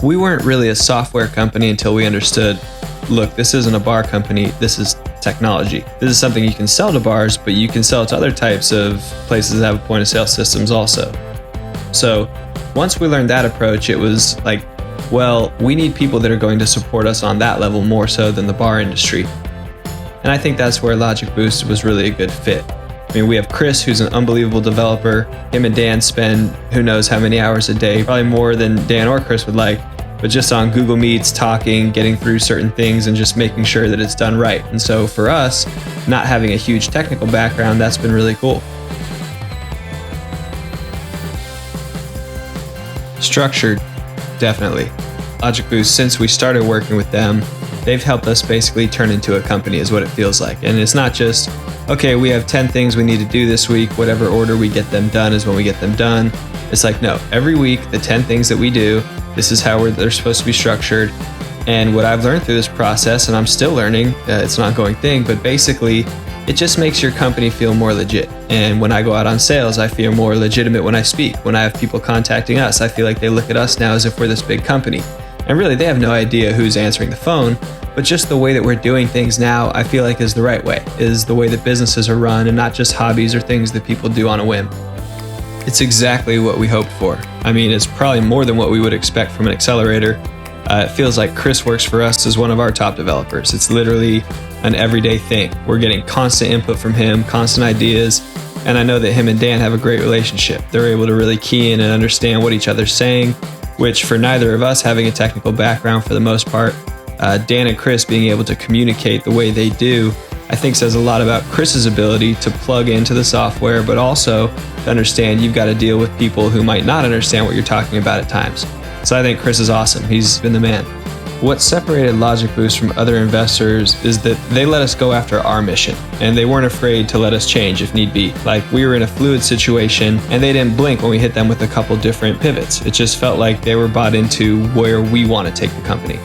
We weren't really a software company until we understood, look, this isn't a bar company, this is technology. This is something you can sell to bars, but you can sell it to other types of places that have point of sale systems also. So once we learned that approach, it was like, well, we need people that are going to support us on that level more so than the bar industry. And I think that's where LogicBoost was really a good fit. I mean, we have Chris, who's an unbelievable developer. Him and Dan spend who knows how many hours a day, probably more than Dan or Chris would like, but just on Google Meets, talking, getting through certain things, and just making sure that it's done right. And so for us, not having a huge technical background, that's been really cool. Structured, definitely. LogicBoost, since we started working with them, they've helped us basically turn into a company is what it feels like. And it's not just, okay, we have 10 things we need to do this week, whatever order we get them done is when we get them done. It's like, no, every week, the 10 things that we do, this is how they're supposed to be structured. And what I've learned through this process, and I'm still learning, it's an ongoing thing, but basically, it just makes your company feel more legit. And when I go out on sales, I feel more legitimate when I speak. When I have people contacting us, I feel like they look at us now as if we're this big company. And really, they have no idea who's answering the phone, but just the way that we're doing things now, I feel like is the right way, is the way that businesses are run and not just hobbies or things that people do on a whim. It's exactly what we hoped for. I mean, it's probably more than what we would expect from an Accelerator. It feels like Chris works for us as one of our top developers. It's literally an everyday thing. We're getting constant input from him, constant ideas, and I know that him and Dan have a great relationship. They're able to really key in and understand what each other's saying, which for neither of us having a technical background for the most part, Dan and Chris being able to communicate the way they do, I think says a lot about Chris's ability to plug into the software, but also to understand you've got to deal with people who might not understand what you're talking about at times. So I think Chris is awesome. He's been the man. What separated LogicBoost from other investors is that they let us go after our mission, and they weren't afraid to let us change if need be. Like, we were in a fluid situation, and they didn't blink when we hit them with a couple different pivots. It just felt like they were bought into where we want to take the company.